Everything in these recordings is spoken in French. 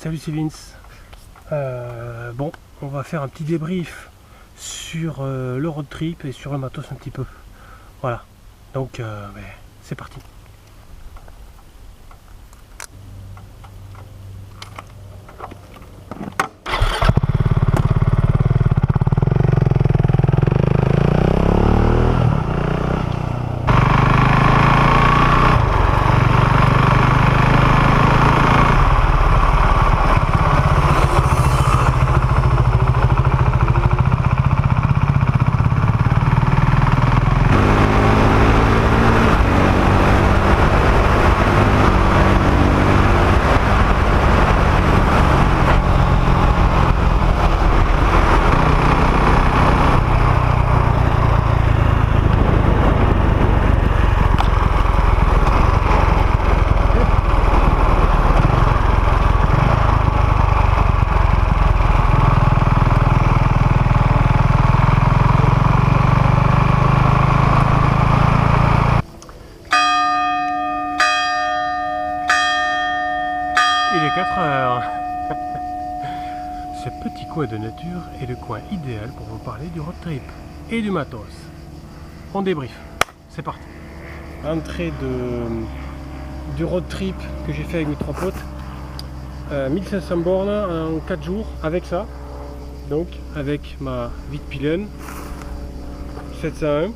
Salut, c'est Vince. Bon, on va faire un petit débrief sur le road trip et sur le matos un petit peu. Voilà, donc c'est parti. Il est 4 heures. Ce petit coin de nature est le coin idéal pour vous parler du road trip et du matos. On débrief, c'est parti. Entrée du road trip que j'ai fait avec mes 3 potes. 1500 bornes en 4 jours avec ça. Donc avec ma Vitpilen 701.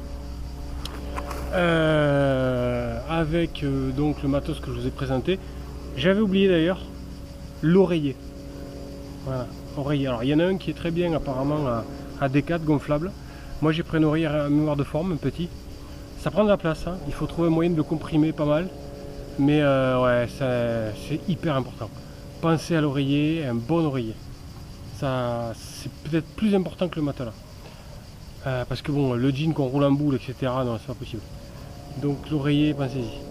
Avec donc le matos que je vous ai présenté. J'avais oublié d'ailleurs l'oreiller. Voilà, oreiller. Alors il y en a un qui est très bien apparemment à D4 gonflable. Moi j'ai pris un oreiller à mémoire de forme, un petit. Ça prend de la place, hein. Il faut trouver un moyen de le comprimer pas mal. Mais ouais, c'est hyper important. Pensez à l'oreiller, un bon oreiller. Ça, c'est peut-être plus important que le matelas. Parce que bon, le jean qu'on roule en boule, etc., non, c'est pas possible. Donc l'oreiller, pensez-y.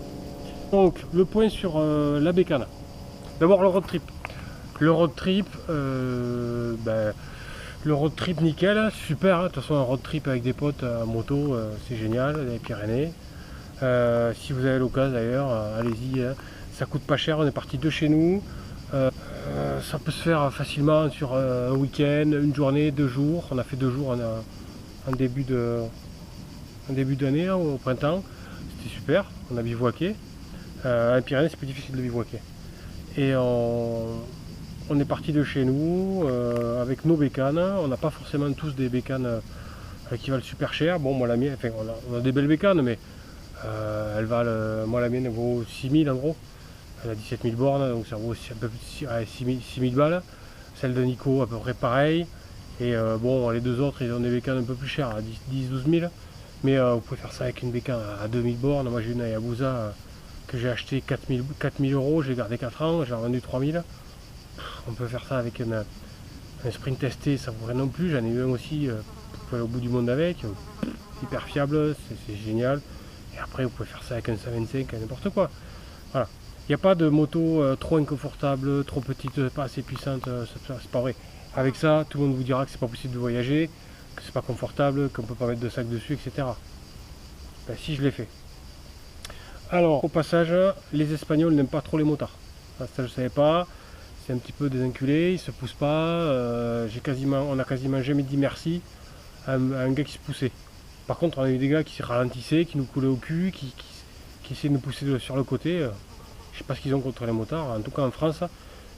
Donc le point sur la bécane. D'abord le road trip. Le road trip, le road trip nickel, super. Hein. De toute façon un road trip avec des potes à moto, c'est génial, les Pyrénées. Si vous avez l'occasion d'ailleurs, allez-y. Hein. Ça coûte pas cher, on est parti de chez nous. Ça peut se faire facilement sur un week-end, une journée, 2 jours. On a fait 2 jours en début d'année, au printemps. C'était super, on a bivouaqué. En Pyrénées, c'est plus difficile de bivouaquer. Et on est parti de chez nous avec nos bécanes. On n'a pas forcément tous des bécanes qui valent super cher. Bon, moi la mienne, enfin, on a des belles bécanes, mais elles valent, moi la mienne elle vaut 6000 en gros. Elle a 17 000 bornes, donc ça vaut aussi un peu plus 6000 balles. Celle de Nico à peu près pareil. Et bon, les deux autres, ils ont des bécanes un peu plus chères, à 10-12 000. Mais vous pouvez faire ça avec une bécane à 2000 bornes. Moi j'ai une Hayabusa que j'ai acheté 4000 euros, j'ai gardé 4 ans, j'ai revendu 3000. On peut faire ça avec un sprint testé, ça vaut rien non plus. J'en ai eu un aussi, vous pouvez aller au bout du monde avec, hyper fiable, c'est génial. Et après vous pouvez faire ça avec un 125, n'importe quoi. Voilà. Il n'y a pas de moto trop inconfortable, trop petite, pas assez puissante, c'est pas vrai. Avec ça, tout le monde vous dira que c'est pas possible de voyager, que c'est pas confortable, qu'on peut pas mettre de sac dessus, etc. Ben, si, je l'ai fait. Alors, au passage, les Espagnols n'aiment pas trop les motards. Ça, je ne savais pas. C'est un petit peu des enculés, ils se poussent pas. On a quasiment jamais dit merci à un gars qui se poussait. Par contre, on a eu des gars qui se ralentissaient, qui nous coulaient au cul, qui essayaient de nous pousser sur le côté. Je sais pas ce qu'ils ont contre les motards. En tout cas, en France,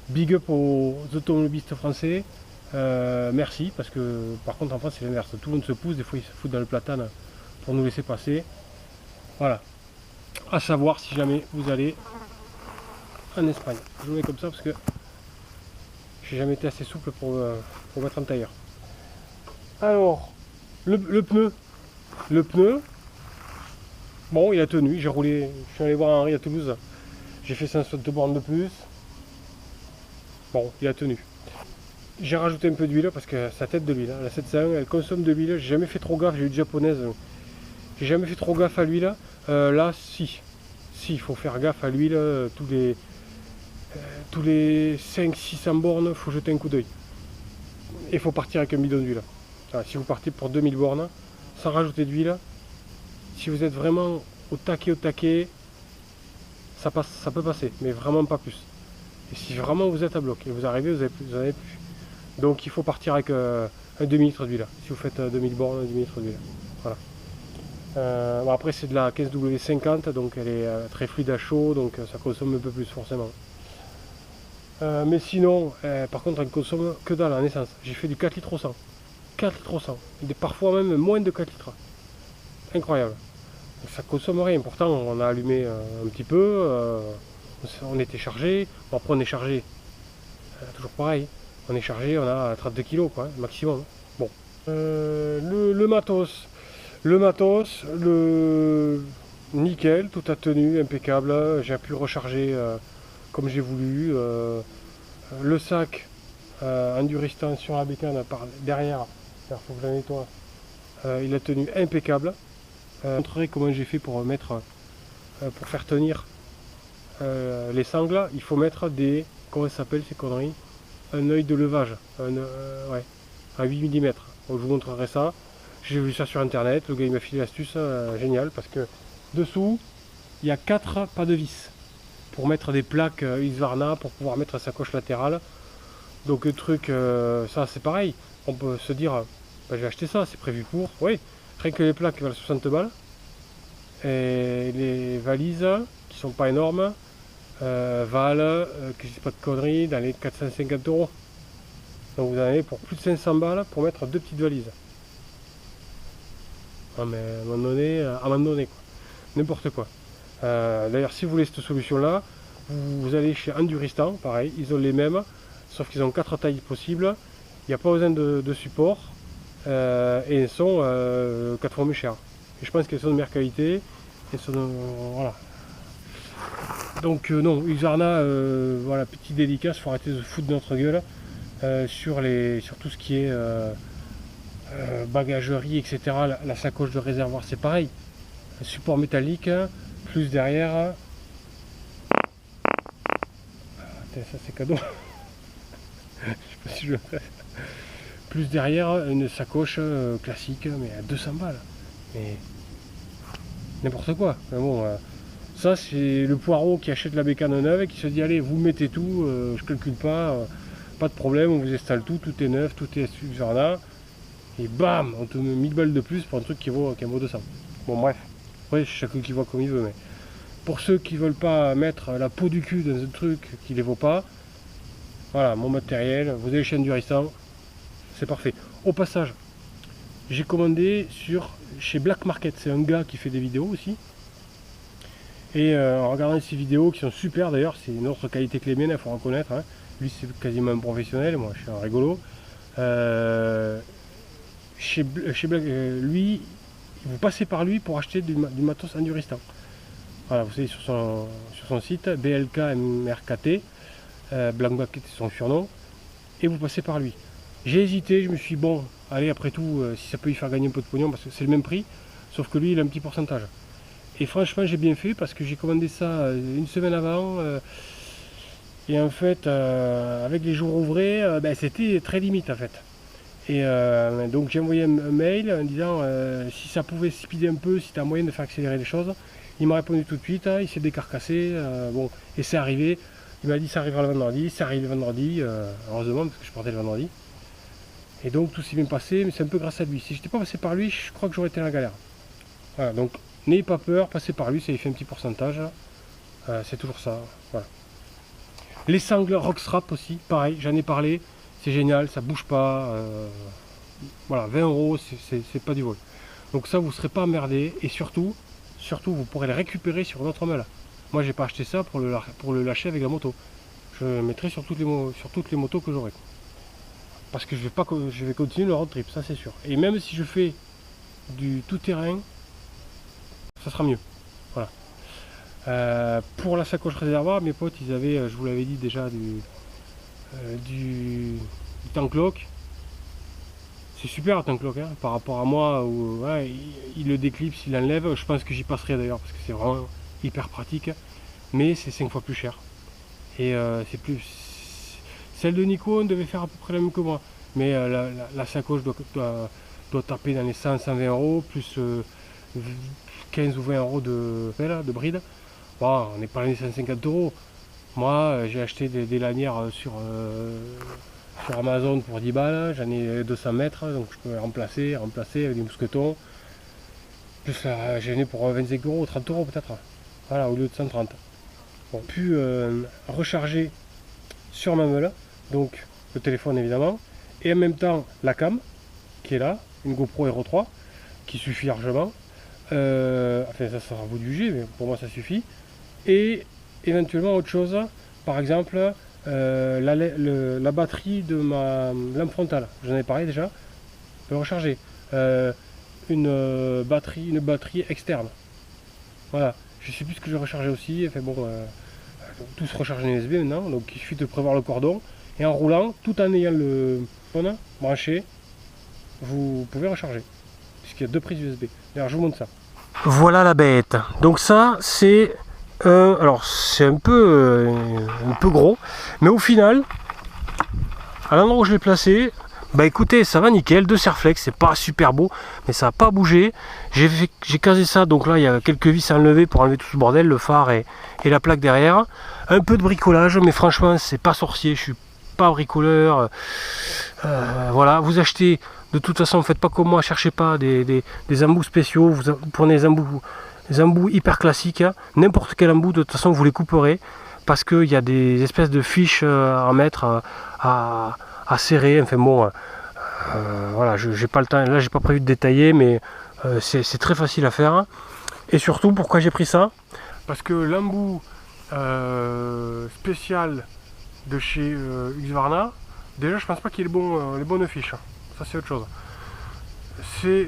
big up aux automobilistes français. Merci, parce que par contre, en France, c'est l'inverse. Tout le monde se pousse, des fois, ils se foutent dans le platane pour nous laisser passer. Voilà. À savoir si jamais vous allez en Espagne. Je vous mets comme ça parce que j'ai jamais été assez souple pour mettre en tailleur. Alors, le pneu. Le pneu, bon, il a tenu. J'ai roulé, je suis allé voir Henri à Toulouse. J'ai fait 162 bornes de plus. Bon, il a tenu. J'ai rajouté un peu d'huile parce que sa tête de l'huile, la 701, elle consomme de l'huile. J'ai jamais fait trop gaffe, j'ai eu de japonaise. J'ai jamais fait trop gaffe à l'huile. Là, si, il faut faire gaffe à l'huile. Tous les 500-600 bornes, il faut jeter un coup d'œil. Et il faut partir avec un bidon d'huile. Si vous partez pour 2000 bornes, sans rajouter d'huile, si vous êtes vraiment au taquet, ça peut passer, mais vraiment pas plus. Et si vraiment vous êtes à bloc et vous arrivez, vous avez plus. Donc il faut partir avec un demi-litre d'huile. Si vous faites 2000 bornes, un demi-litre d'huile. Voilà. Bon, après c'est de la 15W50, donc elle est très fluide à chaud, donc ça consomme un peu plus forcément. Mais sinon, par contre, elle consomme que dalle en essence. J'ai fait du 4 litres au 100. 4 litres au 100. Et parfois même moins de 4 litres. Incroyable. Donc, ça consomme rien. Pourtant, on a allumé un petit peu. On était chargé. Bon, après, on est chargé. Toujours pareil. On est chargé, on a 32 kg, quoi, maximum. Bon. Le matos. Le matos, nickel, tout a tenu, impeccable. J'ai pu recharger comme j'ai voulu. Le sac Enduristan sur la bécane derrière, il faut que je la nettoie. Il a tenu impeccable. Je vous montrerai comment j'ai fait pour mettre, pour faire tenir les sangles. Il faut mettre des, comment ça s'appelle ces conneries, un œil de levage, ouais, à 8 mm. Donc, je vous montrerai ça. J'ai vu ça sur internet, le gars il m'a filé l'astuce, génial, parce que dessous il y a 4 pas de vis pour mettre des plaques Husqvarna pour pouvoir mettre sa coche latérale. Donc le truc, ça c'est pareil, on peut se dire, bah, j'ai acheté ça, c'est prévu pour, oui, rien que les plaques valent 60 balles, et les valises, qui sont pas énormes, valent, que je dis pas de conneries, dans les 450 €. Donc vous en avez pour plus de 500 balles pour mettre 2 petites valises. Ah mais à un moment donné quoi, n'importe quoi. D'ailleurs si vous voulez cette solution là, vous allez chez Enduristan, pareil, ils ont les mêmes, sauf qu'ils ont 4 tailles possibles, il n'y a pas besoin de support, et ils sont 4 fois moins chers. Et je pense qu'elles sont de meilleure qualité, elles sont voilà. Donc non, Husqvarna, voilà, petit dédicace, il faut arrêter de se foutre de notre gueule sur tout ce qui est bagagerie, etc. La sacoche de réservoir, c'est pareil. Un support métallique, plus derrière. Ça c'est cadeau. Je sais pas si je le fais. Plus derrière, une sacoche classique, mais à 200 balles. Mais n'importe quoi. Mais bon, ça c'est le poireau qui achète la bécane neuve et qui se dit allez, vous mettez tout, je calcule pas, pas de problème, on vous installe tout, tout est neuf, tout est Husqvarna. Et bam, on te met 1000 balles de plus pour un truc qui en vaut 200. Bon bref, ouais, chacun qui voit comme il veut, mais pour ceux qui veulent pas mettre la peau du cul dans un truc qui les vaut pas, voilà, mon matériel, vous avez les chaînes Enduristan, c'est parfait. Au passage, j'ai commandé chez Black Market, c'est un gars qui fait des vidéos aussi. Et en regardant ces vidéos qui sont super d'ailleurs, c'est une autre qualité que les miennes, il faut reconnaître. Hein. Lui c'est quasiment un professionnel, moi je suis un rigolo. Chez Black, lui, vous passez par lui pour acheter du matos Enduristan. Voilà, vous savez sur son site, BLKMRKT, Black Market c'est son surnom, et vous passez par lui. J'ai hésité, je me suis dit, bon, allez, après tout, si ça peut lui faire gagner un peu de pognon, parce que c'est le même prix, sauf que lui, il a un petit pourcentage. Et franchement, j'ai bien fait, parce que j'ai commandé ça une semaine avant, et en fait, avec les jours ouvrés, ben, c'était très limite, en fait. Et donc j'ai envoyé un mail en disant si ça pouvait speeder un peu, si tu as moyen de faire accélérer les choses. Il m'a répondu tout de suite, il s'est décarcassé, bon, et c'est arrivé. Il m'a dit ça arrivera le vendredi, ça arrive le vendredi, heureusement parce que je partais le vendredi. Et donc tout s'est bien passé, mais c'est un peu grâce à lui. Si j'étais pas passé par lui, je crois que j'aurais été dans la galère. Voilà, donc n'ayez pas peur, passez par lui, ça lui fait un petit pourcentage. C'est toujours ça. Voilà. Les sangles Rockstrap aussi, pareil, j'en ai parlé, c'est génial, ça bouge pas. Voilà, 20 €, c'est pas du vol. Donc ça, vous ne serez pas emmerdé, et surtout, vous pourrez le récupérer sur notre meule. Moi, j'ai pas acheté ça pour le lâcher avec la moto. Je le mettrai sur toutes les motos que j'aurai. Parce que je vais continuer le road trip, ça c'est sûr. Et même si je fais du tout-terrain, ça sera mieux. Voilà. Pour la sacoche réservoir, mes potes, ils avaient, je vous l'avais dit déjà, du tank lock. C'est super le tank lock, hein, par rapport à moi, où ouais, il le déclipse, il l'enlève. Je pense que j'y passerai d'ailleurs, parce que c'est vraiment hyper pratique. Mais c'est 5 fois plus cher. Et c'est plus... Celle de Nikon devait faire à peu près la même que moi. Mais la sacoche doit taper dans les 100-120 €, plus 15 ou 20 € de bride. Bon, on n'est pas dans les 150 €. Moi, j'ai acheté des lanières sur Amazon pour 10 balles, j'en ai 200 mètres, donc je peux remplacer avec des mousquetons. Plus là, j'en ai pour 25 euros, 30 euros peut-être. Voilà, au lieu de 130. Bon, pu recharger sur ma meule, donc le téléphone évidemment, et en même temps la cam qui est là, une GoPro Hero 3, qui suffit largement. Enfin, ça sera à vous de juger, mais pour moi ça suffit. Et éventuellement autre chose, par exemple la batterie de ma lampe frontale, j'en ai parlé déjà, je peux recharger. Une batterie externe. Voilà, je sais plus ce que je rechargeais aussi. Enfin bon, tout se recharge en USB maintenant, donc il suffit de prévoir le cordon et en roulant, tout en ayant le téléphone branché, vous pouvez recharger puisqu'il y a 2 prises USB. D'ailleurs, je vous montre ça. Voilà la bête. Donc ça, c'est alors c'est un peu gros, mais au final, à l'endroit où je l'ai placé, bah écoutez, ça va nickel, 2 Serflex, c'est pas super beau, mais ça n'a pas bougé. J'ai casé ça, donc là il y a quelques vis à enlever pour enlever tout ce bordel, le phare et la plaque derrière. Un peu de bricolage, mais franchement c'est pas sorcier, je suis pas bricoleur. Voilà, vous achetez, de toute façon, faites pas comme moi, cherchez pas des embouts spéciaux, vous prenez des embouts hyper classiques, hein. N'importe quel embout, de toute façon vous les couperez, parce qu'il y a des espèces de fiches à mettre à serrer, enfin bon, voilà, j'ai pas le temps, là j'ai pas prévu de détailler, mais c'est très facile à faire. Et surtout, pourquoi j'ai pris ça? Parce que l'embout spécial de chez Husqvarna, déjà je pense pas qu'il y ait les bonnes fiches, ça c'est autre chose.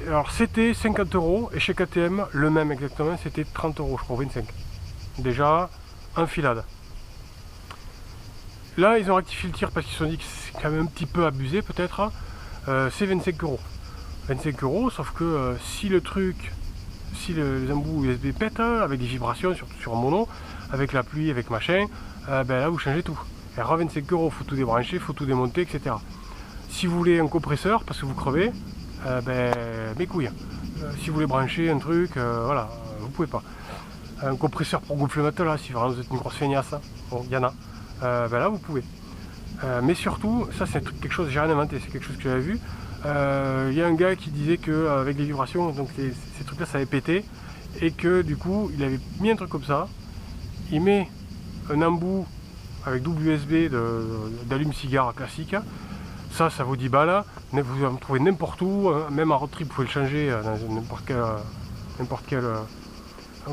Alors c'était 50 euros et chez KTM le même exactement, c'était 30 euros, je crois, 25. Déjà, enfilade. Là, ils ont rectifié le tir parce qu'ils se sont dit que c'est quand même un petit peu abusé, peut-être. C'est 25 euros. 25 euros, sauf que si les embouts USB pètent, avec des vibrations, surtout sur un mono, avec la pluie, avec machin, ben là, vous changez tout. Et alors, 25 euros, il faut tout débrancher, il faut tout démonter, etc. Si vous voulez un compresseur, parce que vous crevez, ben, mes couilles. Si vous voulez brancher un truc, voilà, vous pouvez pas. Un compresseur pour gonfler le matelas, si vraiment vous êtes une grosse feignasse, bon, il y en a. Ben là vous pouvez. Mais surtout, ça c'est quelque chose que j'ai rien inventé, c'est quelque chose que j'avais vu. Il y a un gars qui disait qu'avec les vibrations, donc ces trucs là ça avait pété, et que du coup il avait mis un truc comme ça, il met un embout avec double USB d'allume-cigare classique, ça vaut 10 balles, vous en trouvez n'importe où, même en road trip vous pouvez le changer dans n'importe quelle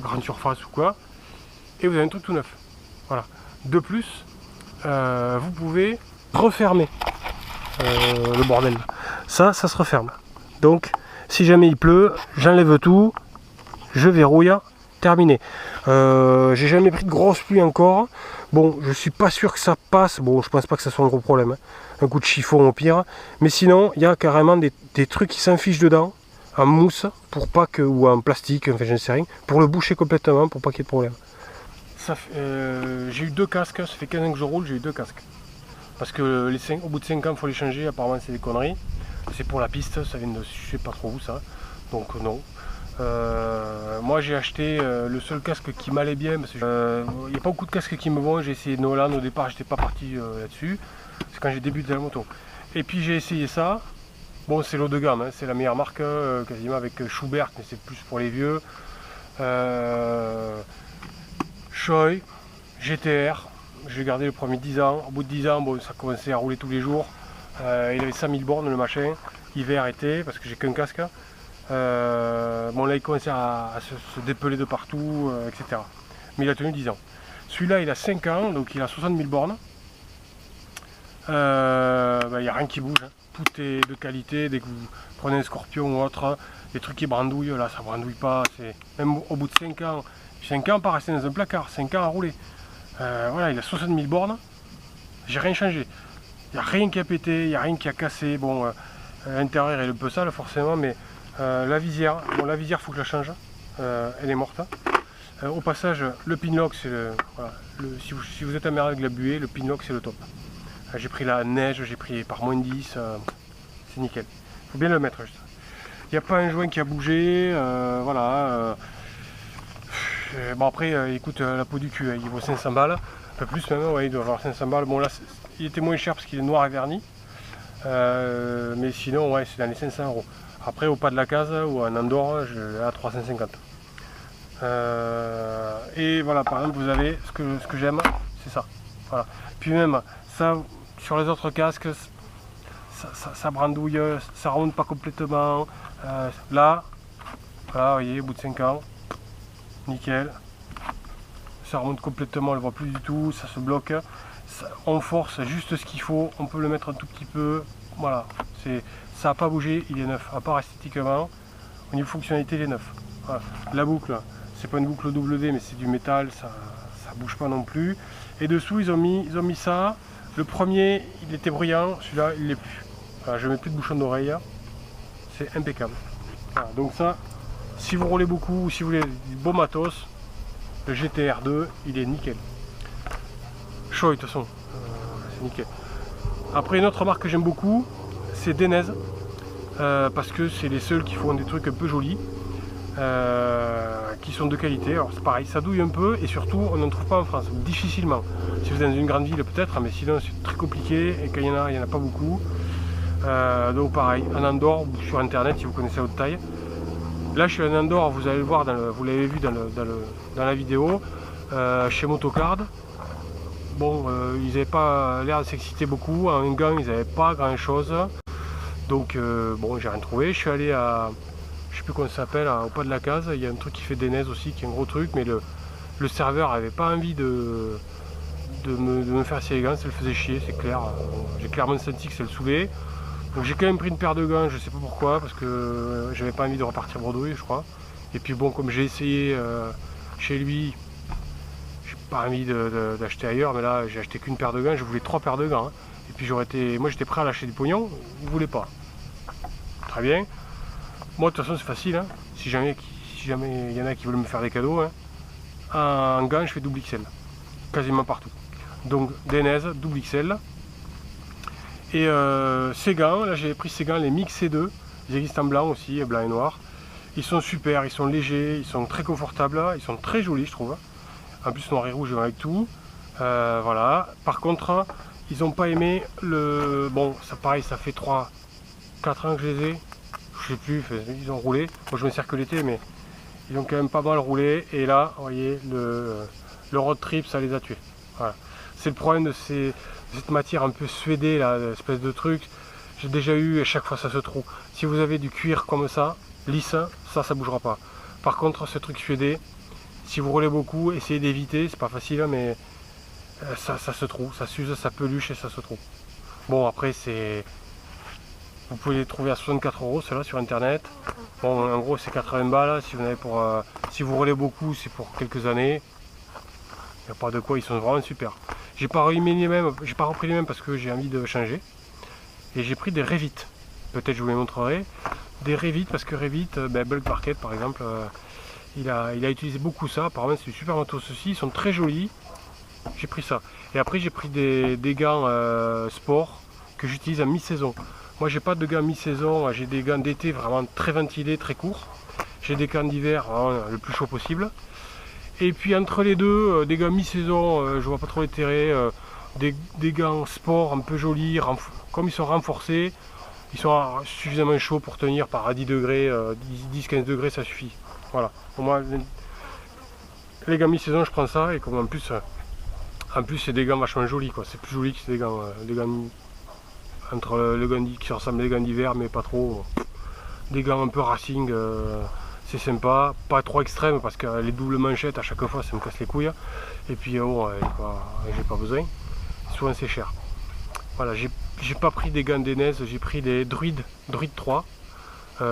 grande surface ou quoi, et vous avez un truc tout neuf. Voilà. De plus, vous pouvez refermer le bordel. Ça se referme. Donc, si jamais il pleut, j'enlève tout, je verrouille, terminé. J'ai jamais pris de grosse pluie encore. Bon, je suis pas sûr que ça passe. Bon, je pense pas que ça soit un gros problème, hein. Un coup de chiffon au pire. Mais sinon, il y a carrément des trucs qui s'enfichent dedans, en mousse, pour pas que, ou en plastique, enfin je ne sais rien, pour le boucher complètement, pour pas qu'il y ait de problème. J'ai eu 2 casques, ça fait 15 ans que je roule, j'ai eu 2 casques. Parce que au bout de 5 ans, il faut les changer, apparemment c'est des conneries. C'est pour la piste, ça vient de je sais pas trop où ça. Donc non. Moi j'ai acheté le seul casque qui m'allait bien, parce que il n'y a pas beaucoup de casques qui me vont. J'ai essayé Nolan au départ, j'étais pas parti là-dessus. C'est quand j'ai débuté la moto. Et puis j'ai essayé ça. Bon, c'est l'eau de gamme, hein, c'est la meilleure marque, quasiment avec Schubert, mais c'est plus pour les vieux. Shoei, GTR, j'ai gardé le premier 10 ans. Au bout de 10 ans, bon, ça commençait à rouler tous les jours. Il avait 5000 bornes le machin, hiver, été, parce que j'ai qu'un casque. Bon, là il commençait à se dépeler de partout, etc. Mais il a tenu 10 ans. Celui-là il a 5 ans, donc il a 60 000 bornes. Il n'y a rien qui bouge, hein. Tout est de qualité. Dès que vous prenez un Scorpion ou autre, les trucs qui brandouillent, là ça brandouille pas. Même au bout de 5 ans, 5 ans pas resté dans un placard, 5 ans à rouler. Voilà, il a 60 000 bornes, j'ai rien changé. Il n'y a rien qui a pété, il n'y a rien qui a cassé. Bon, l'intérieur est un peu sale forcément, mais la visière, bon, la visière faut que je la change, elle est morte. Au passage, le pinlock, c'est voilà, si vous êtes emmerdé avec la buée, le pinlock c'est le top. J'ai pris la neige, j'ai pris par moins 10, c'est nickel. Il faut bien le mettre juste. Il n'y a pas un joint qui a bougé, voilà. Bon après, il coûte la peau du cul, il vaut 500 balles. Un peu plus même, ouais, il doit avoir 500 balles. Bon là, il était moins cher parce qu'il est noir et verni. Mais sinon, ouais, c'est dans les 500 €. Après, au pas de la case ou en Andorre, je l'ai à 350. Et voilà, par exemple, vous avez ce que j'aime, c'est ça. Voilà. Puis même, ça, sur les autres casques, ça brandouille, ça remonte pas complètement. Là, voilà, vous voyez, au bout de 5 ans, nickel. Ça remonte complètement, on le voit plus du tout, ça se bloque. On force juste ce qu'il faut, on peut le mettre un tout petit peu. Voilà, ça n'a pas bougé, il est neuf. À part esthétiquement, au niveau fonctionnalité, il est neuf. Voilà. La boucle, c'est pas une boucle double D, mais c'est du métal, ça bouge pas non plus. Et dessous, ils ont mis ça. Le premier, il était bruyant, celui-là, il l'est plus. Voilà, je mets plus de bouchon d'oreille, c'est impeccable. Voilà, donc ça, si vous roulez beaucoup ou si vous voulez du beau matos, le GTR2, il est nickel. Chaud de toute façon, c'est nickel. Après, une autre marque que j'aime beaucoup, c'est Denez, parce que c'est les seuls qui font des trucs un peu jolis, qui sont de qualité. Alors c'est pareil, ça douille un peu et surtout on n'en trouve pas en France, difficilement. Si vous êtes dans une grande ville peut-être, mais sinon c'est très compliqué et quand il y en a pas beaucoup. Donc pareil, en Andorre ou sur internet si vous connaissez à haute taille. Là je suis en Andorre, vous allez le voir, vous l'avez vu dans la vidéo, chez Motocard. Bon, ils n'avaient pas l'air de s'exciter beaucoup, en gants ils n'avaient pas grand chose. Donc bon, j'ai rien trouvé, je suis allé à, je sais plus comment ça s'appelle, au pas de la case, il y a un truc qui fait Denez aussi, qui est un gros truc, mais le serveur avait pas envie de me faire ses gants, ça le faisait chier, c'est clair. J'ai clairement senti que ça le saoulait. Donc j'ai quand même pris une paire de gants, je sais pas pourquoi, parce que j'avais pas envie de repartir bredouille, je crois. Et puis bon, comme j'ai essayé chez lui, j'ai pas envie d'acheter ailleurs, mais là j'ai acheté qu'une paire de gants, je voulais 3 paires de gants. Hein. Et puis moi j'étais prêt à lâcher du pognon, il voulait pas. Très bien. Moi de toute façon c'est facile, hein. Si jamais il y en a qui veulent me faire des cadeaux, hein, en gants je fais double XL, quasiment partout. Donc Denez, double XL. Et ces gants, là j'avais pris ces gants, les Mix C2, ils existent en blanc aussi, blanc et noir. Ils sont super, ils sont légers, ils sont très confortables, ils sont très jolis je trouve. En plus noir et rouge avec tout. Voilà. Par contre, ils n'ont pas aimé le... Bon, ça pareil, ça fait 3-4 ans que je les ai. Je sais plus, ils ont roulé. Moi je me sers que l'été, mais ils ont quand même pas mal roulé. Et là, vous voyez, le road trip, ça les a tués. Voilà. C'est le problème de cette matière un peu suédée, là, espèce de truc. J'ai déjà eu, et chaque fois ça se trouve. Si vous avez du cuir comme ça, lisse, ça bougera pas. Par contre, ce truc suédé, si vous roulez beaucoup, essayez d'éviter, c'est pas facile, mais ça se trouve, ça s'use, ça peluche et ça se trouve. Bon, après, vous pouvez les trouver à 64 €, ceux-là, sur internet. Bon, en gros, c'est 80 balles. Si vous, si vous roulez beaucoup, c'est pour quelques années. Il n'y a pas de quoi, ils sont vraiment super. J'ai pas repris les mêmes parce que j'ai envie de changer. Et j'ai pris des Revit. Peut-être je vous les montrerai. Des Revit, parce que Revit, Bulk Market par exemple, il a utilisé beaucoup ça. Apparemment, c'est du super matos aussi. Ils sont très jolis. J'ai pris ça. Et après, j'ai pris des gants sport que j'utilise à mi-saison. Moi, j'ai pas de gants mi-saison. J'ai des gants d'été vraiment très ventilés, très courts. J'ai des gants d'hiver le plus chaud possible. Et puis entre les deux, des gants mi-saison, je vois pas trop l'intérêt, des gants sport un peu jolis, comme ils sont renforcés, ils sont suffisamment chauds pour tenir par à 10 degrés, 10-15 degrés, ça suffit. Voilà, pour moi, les gants mi-saison, je prends ça, et comme en plus c'est des gants vachement jolis, quoi. C'est plus joli que des gants entre le gant qui ressemble à des gants d'hiver, mais pas trop. Des gants un peu racing. C'est sympa, pas trop extrême parce que les doubles manchettes à chaque fois ça me casse les couilles. Et puis oh, j'ai pas besoin. Souvent c'est cher. Voilà, j'ai pas pris des gants Denez, j'ai pris des Druid 3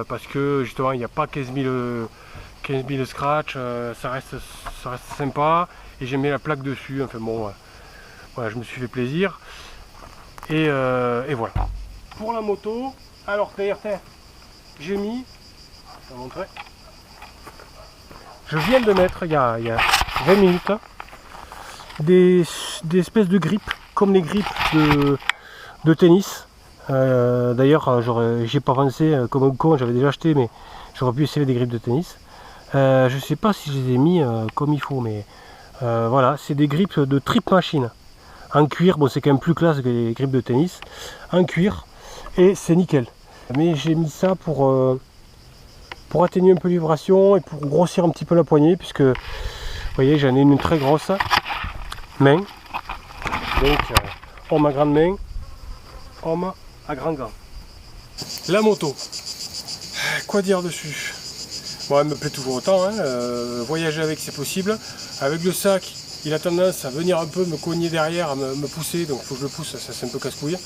parce que justement il n'y a pas 15 000 scratch, ça reste sympa et j'ai mis la plaque dessus. Enfin bon, voilà, je me suis fait plaisir. Et voilà. Pour la moto, alors d'ailleurs j'ai mis, je vais vous montrer. Je viens de mettre, il y a 20 minutes, des espèces de grippes, comme les grippes de tennis. D'ailleurs, j'y ai pas pensé, comme un con, j'avais déjà acheté, mais j'aurais pu essayer des grippes de tennis. Je sais pas si je les ai mis comme il faut, mais Voilà, c'est des grips de Trip Machine. En cuir, bon c'est quand même plus classe que les grips de tennis. En cuir, et c'est nickel. Mais j'ai mis ça pour atténuer un peu les vibrations et pour grossir un petit peu la poignée, puisque vous voyez j'en ai une très grosse main. Donc homme à grande main, homme à grand gant. La moto, quoi dire dessus? Bon, elle me plaît toujours autant, hein. Voyager avec c'est possible. Avec le sac, il a tendance à venir un peu me cogner derrière, à me pousser, donc il faut que je le pousse, ça c'est un peu casse-couille.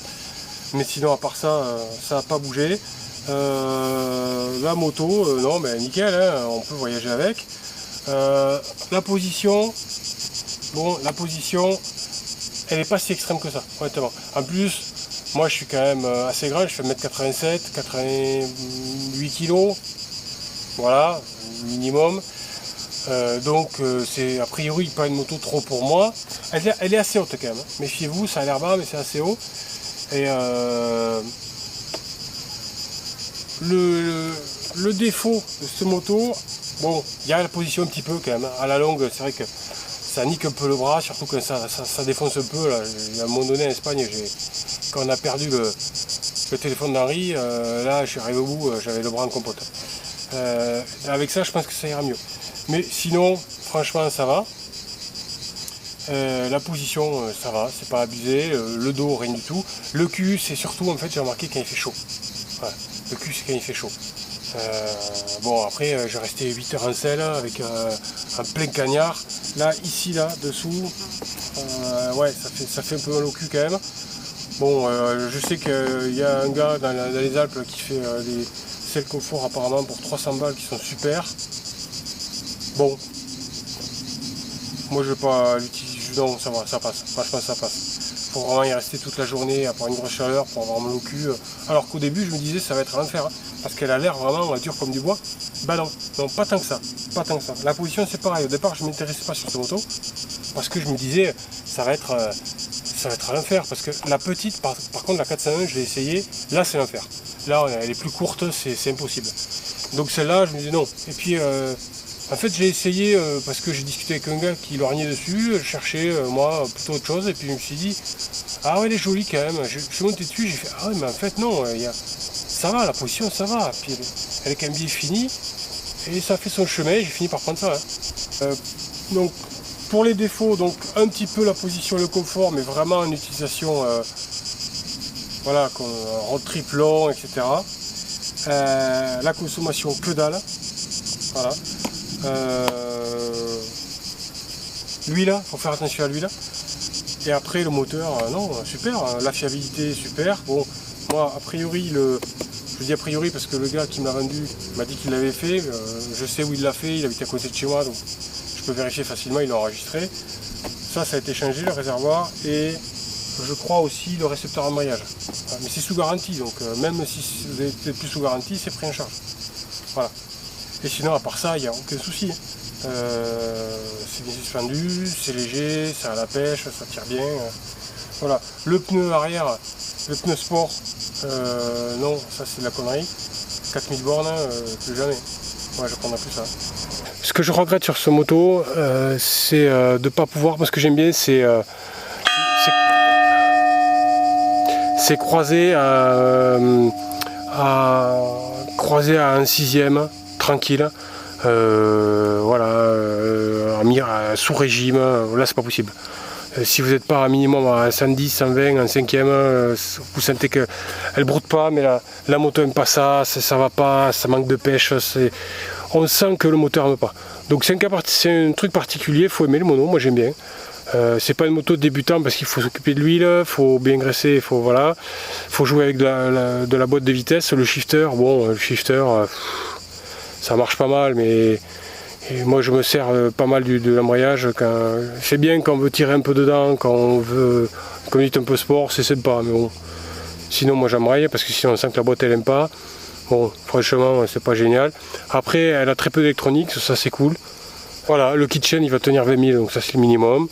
Mais sinon à part ça, ça n'a pas bougé. La moto, non mais nickel, hein, on peut voyager avec. La position, bon la position, elle n'est pas si extrême que ça, honnêtement. En plus, moi je suis quand même assez grand, je fais 1m87, 88 kg, voilà, minimum. Donc c'est a priori pas une moto trop pour moi. Elle est assez haute quand même, hein. Méfiez-vous, ça a l'air bas mais c'est assez haut. Et le défaut de cette moto, bon, il y a la position un petit peu quand même, hein. À la longue c'est vrai que ça nique un peu le bras, surtout quand ça défonce un peu. Là. À un moment donné en Espagne, quand on a perdu le téléphone d'Henri, là je suis arrivé au bout, j'avais le bras en compote. Avec ça je pense que ça ira mieux. Mais sinon, franchement ça va. La position ça va, c'est pas abusé, le dos rien du tout. Le cul c'est surtout en fait j'ai remarqué quand il fait chaud. Voilà. Le cul c'est quand il fait chaud. Bon après j'ai resté 8 heures en selle avec un plein cagnard. Là, ici, là, dessous, ouais ça fait un peu mal au cul quand même. Bon je sais qu'il y a un gars dans les Alpes qui fait des selles confort apparemment pour 300 balles qui sont super. Bon, moi je vais pas l'utiliser, non ça va, ça passe, franchement ça passe. Faut vraiment y rester toute la journée, avoir une grosse chaleur pour avoir mal au cul. Alors qu'au début je me disais ça va être l'enfer, hein, parce qu'elle a l'air vraiment dure comme du bois. Bah non, non, pas tant que ça, pas tant que ça. La position c'est pareil, au départ je ne m'intéressais pas sur cette moto, parce que je me disais ça va être l'enfer, parce que la petite, par contre la 401 je l'ai essayé, là c'est l'enfer. Là elle est plus courte, c'est impossible. Donc celle-là je me disais non. Et puis en fait j'ai essayé parce que j'ai discuté avec un gars qui lorgnait dessus, je cherchais moi plutôt autre chose, et puis je me suis dit ah ouais elle est jolie quand même. Je suis monté dessus, j'ai fait ah ouais mais en fait non, ça va, la position ça va, puis elle est quand même bien finie, et ça fait son chemin, j'ai fini par prendre ça. Hein. Donc pour les défauts, donc un petit peu la position, le confort, mais vraiment en utilisation voilà, road trip long, etc. La consommation que dalle. Voilà. L'huile, il faut faire attention à l'huile. Et après le moteur, non, super, la fiabilité super. Bon, moi a priori, je dis a priori parce que le gars qui me l'a vendu m'a dit qu'il l'avait fait. Je sais où il l'a fait, il habite à côté de chez moi, donc je peux vérifier facilement, il l'a enregistré. Ça a été changé, le réservoir, et je crois aussi le récepteur d'embrayage. Voilà, mais c'est sous garantie, donc même si vous n'êtes plus sous garantie, c'est pris en charge. Voilà. Et sinon, à part ça, il n'y a aucun souci. C'est bien suspendu, c'est léger, ça a la pêche, ça tire bien. Voilà. Le pneu arrière, le pneu sport, non, ça c'est de la connerie. 4000 bornes, plus jamais. Ouais, je prendrai plus ça. Ce que je regrette sur ce moto, c'est de ne pas pouvoir, parce que j'aime bien, c'est croiser à un 6ème, tranquille. Voilà, sous régime, là c'est pas possible. Si vous n'êtes pas à minimum à 110, 120, en 5ème, vous sentez qu'elle broute pas, mais la moto n'aime pas ça va pas, ça manque de pêche, on sent que le moteur n'aime pas. Donc c'est un truc particulier, il faut aimer le mono, moi j'aime bien. C'est pas une moto de débutant parce qu'il faut s'occuper de l'huile, il faut bien graisser, faut jouer avec de la boîte de vitesse, le shifter, bon le shifter ça marche pas mal, mais moi je me sers pas mal de l'embrayage. C'est bien quand on veut tirer un peu dedans, quand on veut conduire un peu sport, c'est sympa, mais bon. Sinon moi j'embraye parce que sinon on sent que la boîte elle aime pas. Bon, franchement c'est pas génial. Après elle a très peu d'électronique, ça c'est cool. Voilà, le kitchen il va tenir 20 000, donc ça c'est le minimum.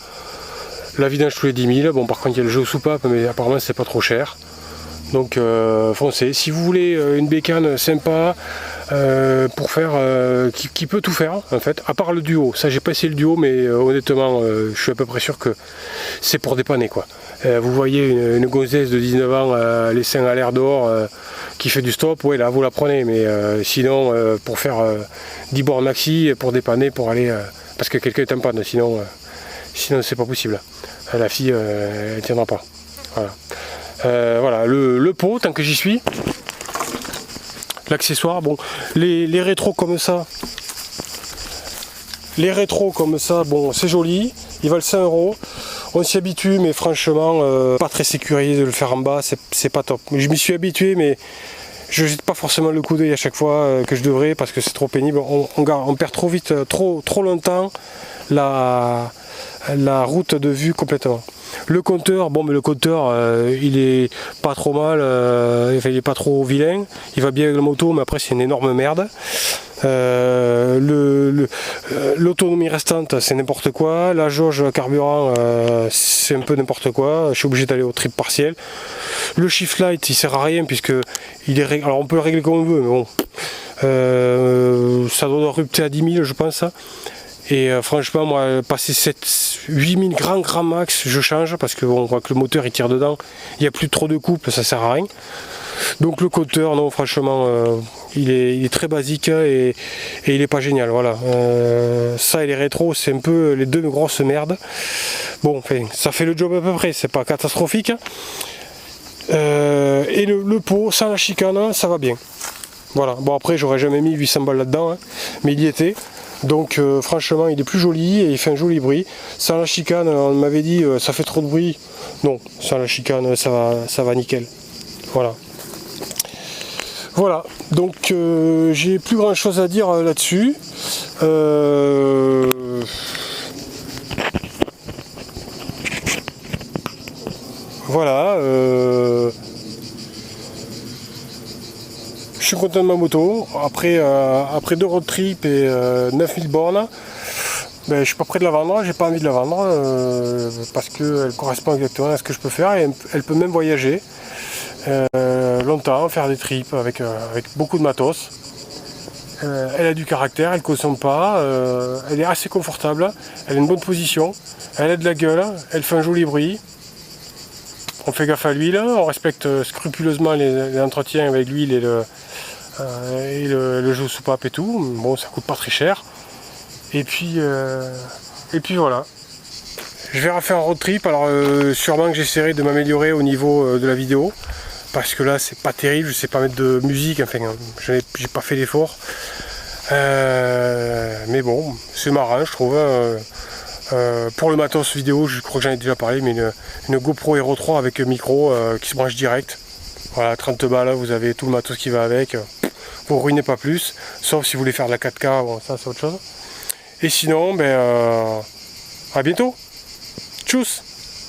La vidange tous les 10 000, bon par contre il y a le jeu aux soupapes, mais apparemment c'est pas trop cher. Donc foncez, si vous voulez une bécane sympa, pour faire qui peut tout faire en fait, à part le duo. Ça j'ai pas essayé le duo, mais honnêtement je suis à peu près sûr que c'est pour dépanner quoi. Vous voyez une gonzesse de 19 ans les seins à l'air dehors qui fait du stop, ouais là vous la prenez, mais sinon pour faire 10 bornes maxi pour dépanner, pour aller parce que quelqu'un est en panne, sinon c'est pas possible. La fille elle tiendra pas. Voilà, voilà le pot tant que j'y suis. L'accessoire, bon, les rétros comme ça, bon, c'est joli, ils valent 5 €. On s'y habitue, mais franchement, pas très sécurisé de le faire en bas, c'est pas top. Je m'y suis habitué, mais je jette pas forcément le coup d'œil à chaque fois que je devrais, parce que c'est trop pénible. On perd trop vite, trop longtemps la route de vue complètement. Le compteur, bon mais le compteur il est pas trop mal, il est pas trop vilain, il va bien avec la moto, mais après c'est une énorme merde. L'autonomie restante c'est n'importe quoi, la jauge carburant c'est un peu n'importe quoi, je suis obligé d'aller au trip partiel. Le shift light il sert à rien puisque il est alors on peut le régler comme on veut, mais bon ça doit rupter à 10 000 je pense. Et franchement moi passer 8000 grand max je change, parce que bon, on voit que le moteur il tire dedans, il n'y a plus trop de couple, ça sert à rien. Donc le compteur non franchement il est très basique et il est pas génial, voilà. Ça et les rétros c'est un peu les deux grosses merdes. Bon enfin ça fait le job à peu près, c'est pas catastrophique. Et le pot sans la chicane ça va bien. Voilà, bon après j'aurais jamais mis 800 balles là-dedans, hein, mais il y était. Donc franchement il est plus joli et il fait un joli bruit. Sans la chicane, on m'avait dit ça fait trop de bruit. Non, sans la chicane ça va nickel. Voilà. Voilà, donc j'ai plus grand chose à dire là-dessus. Voilà. Je suis content de ma moto. Après 2 road trips et 9000 bornes, ben, je suis pas prêt de la vendre, j'ai pas envie de la vendre parce qu'elle correspond exactement à ce que je peux faire et elle peut même voyager longtemps, faire des trips avec beaucoup de matos. Elle a du caractère, elle ne consomme pas, elle est assez confortable, elle a une bonne position, elle a de la gueule, elle fait un joli bruit. On fait gaffe à l'huile, on respecte scrupuleusement les entretiens avec l'huile et le jeu soupape et tout. Bon, ça coûte pas très cher. Et puis voilà. Je vais refaire un road trip. Alors sûrement que j'essaierai de m'améliorer au niveau de la vidéo, parce que là c'est pas terrible. Je sais pas mettre de musique. Enfin, j'ai pas fait l'effort. Mais bon, c'est marrant, je trouve. Pour le matos vidéo, je crois que j'en ai déjà parlé, mais une GoPro Hero 3 avec micro qui se branche direct. Voilà, 30 balles, vous avez tout le matos qui va avec. Vous ruinez pas plus, sauf si vous voulez faire de la 4K, bon, ça c'est autre chose. Et sinon, ben, à bientôt. Tchuss.